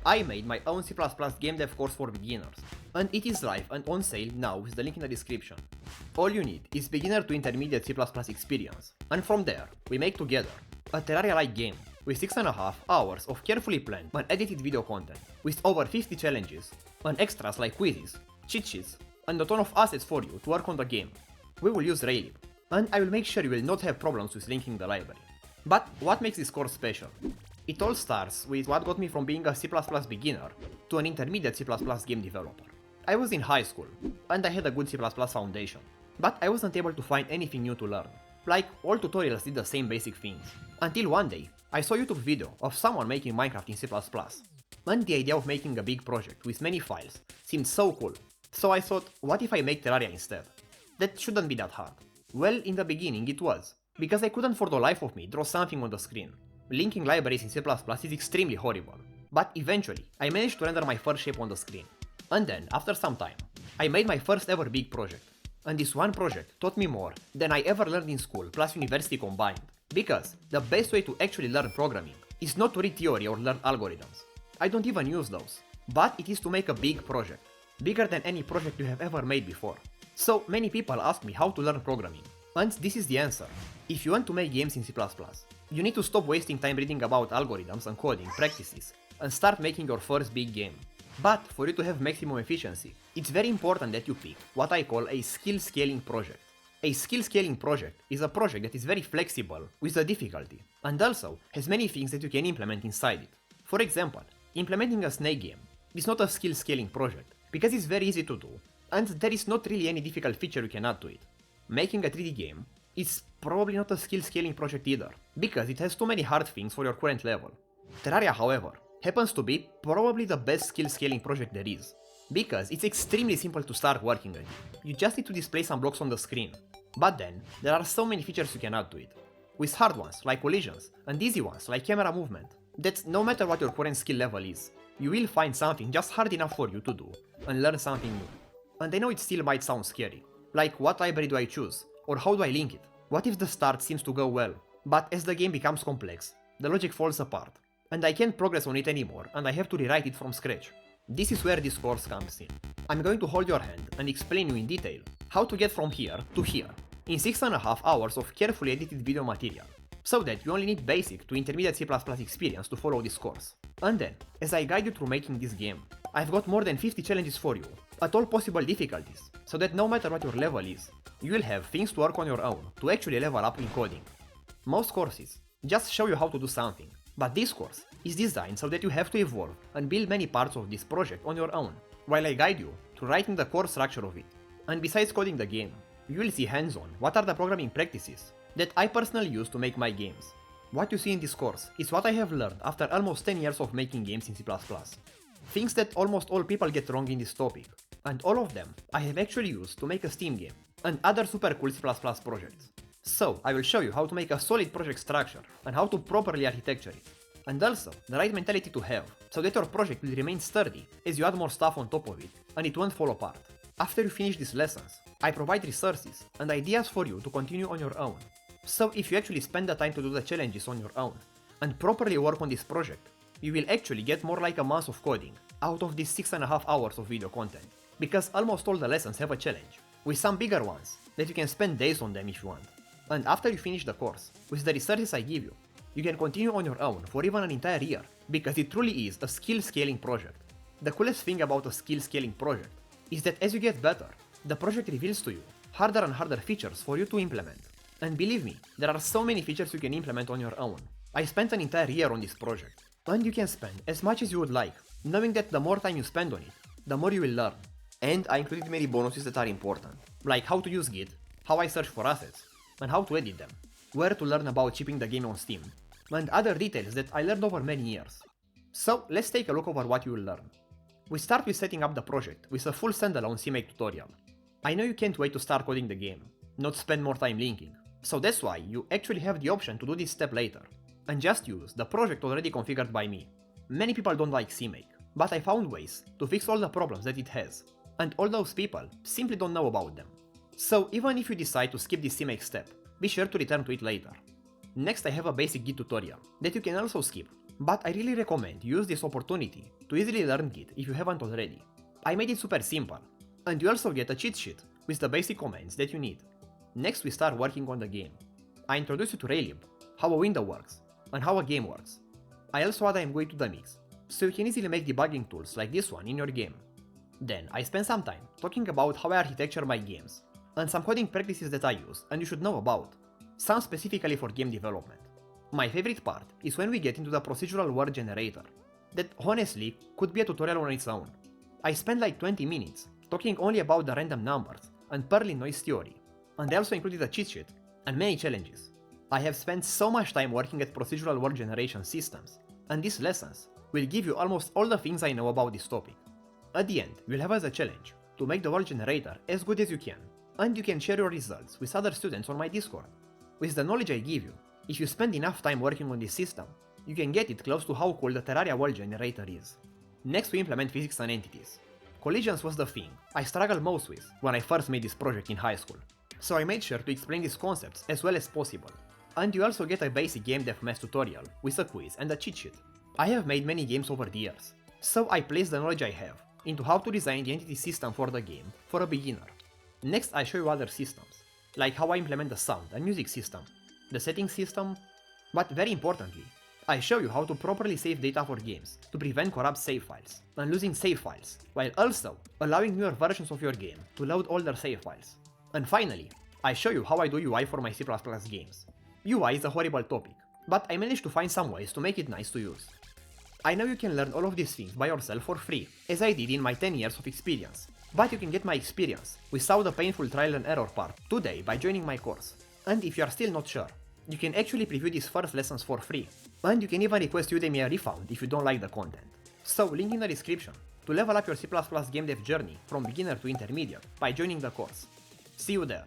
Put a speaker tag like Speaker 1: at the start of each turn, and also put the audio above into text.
Speaker 1: I made my own C++ game dev course for beginners, and it is live and on sale now with the link in the description. All you need is beginner to intermediate C++ experience, and from there, we make together a Terraria-like game with 6.5 hours of carefully planned and edited video content, with over 50 challenges, and extras like quizzes, cheat sheets, and a ton of assets for you to work on the game. We will use Raylib, and I will make sure you will not have problems with linking the library. But what makes this course special? It all starts with what got me from being a C++ beginner to an intermediate C++ game developer. I was in high school, and I had a good C++ foundation, but I wasn't able to find anything new to learn. Like, all tutorials did the same basic things. Until one day, I saw a YouTube video of someone making Minecraft in C++, and the idea of making a big project with many files seemed so cool. So I thought, what if I make Terraria instead? That shouldn't be that hard. Well, in the beginning it was, because I couldn't for the life of me draw something on the screen. Linking libraries in C++ is extremely horrible, but eventually I managed to render my first shape on the screen. And then, after some time, I made my first ever big project. And this one project taught me more than I ever learned in school plus university combined. Because the best way to actually learn programming is not to read theory or learn algorithms. I don't even use those, but it is to make a big project, bigger than any project you have ever made before. So many people ask me how to learn programming, and this is the answer. If you want to make games in C++, you need to stop wasting time reading about algorithms and coding practices and start making your first big game. But for you to have maximum efficiency, it's very important that you pick what I call a skill scaling project. A skill scaling project is a project that is very flexible with the difficulty and also has many things that you can implement inside it. For example, implementing a snake game is not a skill scaling project because it's very easy to do and there is not really any difficult feature you can add to it. Making a 3D game is probably not a skill scaling project either, because it has too many hard things for your current level. Terraria, however, happens to be probably the best skill scaling project there is, because it's extremely simple to start working with. You just need to display some blocks on the screen, but then there are so many features you can add to it, with hard ones like collisions and easy ones like camera movement, that no matter what your current skill level is, you will find something just hard enough for you to do and learn something new. And I know it still might sound scary, like what library do I choose, or how do I link it? What if the start seems to go well, but as the game becomes complex, the logic falls apart, and I can't progress on it anymore and I have to rewrite it from scratch? This is where this course comes in. I'm going to hold your hand and explain you in detail how to get from here to here in 6.5 hours of carefully edited video material, so that you only need basic to intermediate C++ experience to follow this course. And then, as I guide you through making this game, I've got more than 50 challenges for you, at all possible difficulties, so that no matter what your level is, you will have things to work on your own to actually level up in coding. Most courses just show you how to do something, but this course is designed so that you have to evolve and build many parts of this project on your own, while I guide you through writing the core structure of it. And besides coding the game, you will see hands-on what are the programming practices that I personally use to make my games. What you see in this course is what I have learned after almost 10 years of making games in C++. Things that almost all people get wrong in this topic, and all of them I have actually used to make a Steam game and other super cool C++ projects. So I will show you how to make a solid project structure and how to properly architecture it, and also the right mentality to have so that your project will remain sturdy as you add more stuff on top of it and it won't fall apart. After you finish these lessons, I provide resources and ideas for you to continue on your own. So if you actually spend the time to do the challenges on your own and properly work on this project, you will actually get more like a month of coding out of these 6.5 hours of video content, because almost all the lessons have a challenge, with some bigger ones that you can spend days on them if you want. And after you finish the course, with the resources I give you, you can continue on your own for even an entire year, because it truly is a skill scaling project. The coolest thing about a skill scaling project is that as you get better, the project reveals to you harder and harder features for you to implement. And believe me, there are so many features you can implement on your own. I spent an entire year on this project, and you can spend as much as you would like, knowing that the more time you spend on it, the more you will learn. And I included many bonuses that are important, like how to use Git, how I search for assets, and how to edit them, where to learn about shipping the game on Steam, and other details that I learned over many years. So let's take a look over what you will learn. We start with setting up the project with a full standalone CMake tutorial. I know you can't wait to start coding the game, not spend more time linking, so that's why you actually have the option to do this step later, and just use the project already configured by me. Many people don't like CMake, but I found ways to fix all the problems that it has, and all those people simply don't know about them. So even if you decide to skip this CMake step, be sure to return to it later. Next I have a basic Git tutorial that you can also skip But I really recommend you use this opportunity to easily learn Git if you haven't already. I made it super simple, and you also get a cheat sheet with the basic commands that you need. Next we start working on the game. I introduce you to Raylib, how a window works, and how a game works. I also add I'm going to the mix, so you can easily make debugging tools like this one in your game. Then I spend some time talking about how I architecture my games, and some coding practices that I use and you should know about, some specifically for game development. My favorite part is when we get into the procedural word generator, that honestly could be a tutorial on its own. I spend like 20 minutes talking only about the random numbers and Perlin noise theory, and I also included a cheat sheet and many challenges. I have spent so much time working at procedural word generation systems, and these lessons will give you almost all the things I know about this topic. At the end, you'll have as a challenge to make the word generator as good as you can, and you can share your results with other students on my Discord. With the knowledge I give you, if you spend enough time working on this system, you can get it close to how cool the Terraria world generator is. Next we implement physics and entities. Collisions was the thing I struggled most with when I first made this project in high school, so I made sure to explain these concepts as well as possible. And you also get a basic game dev math tutorial with a quiz and a cheat sheet. I have made many games over the years, so I place the knowledge I have into how to design the entity system for the game for a beginner. Next I show you other systems, like how I implement the sound and music system, the setting system, but very importantly, I show you how to properly save data for games to prevent corrupt save files and losing save files, while also allowing newer versions of your game to load older save files. And finally, I show you how I do UI for my C++ games. UI is a horrible topic, but I managed to find some ways to make it nice to use. I know you can learn all of these things by yourself for free, as I did in my 10 years of experience, but you can get my experience without the painful trial and error part today by joining my course. And if you are still not sure, you can actually preview these first lessons for free, and you can even request Udemy a refund if you don't like the content. So link in the description to level up your C++ game dev journey from beginner to intermediate by joining the course. See you there!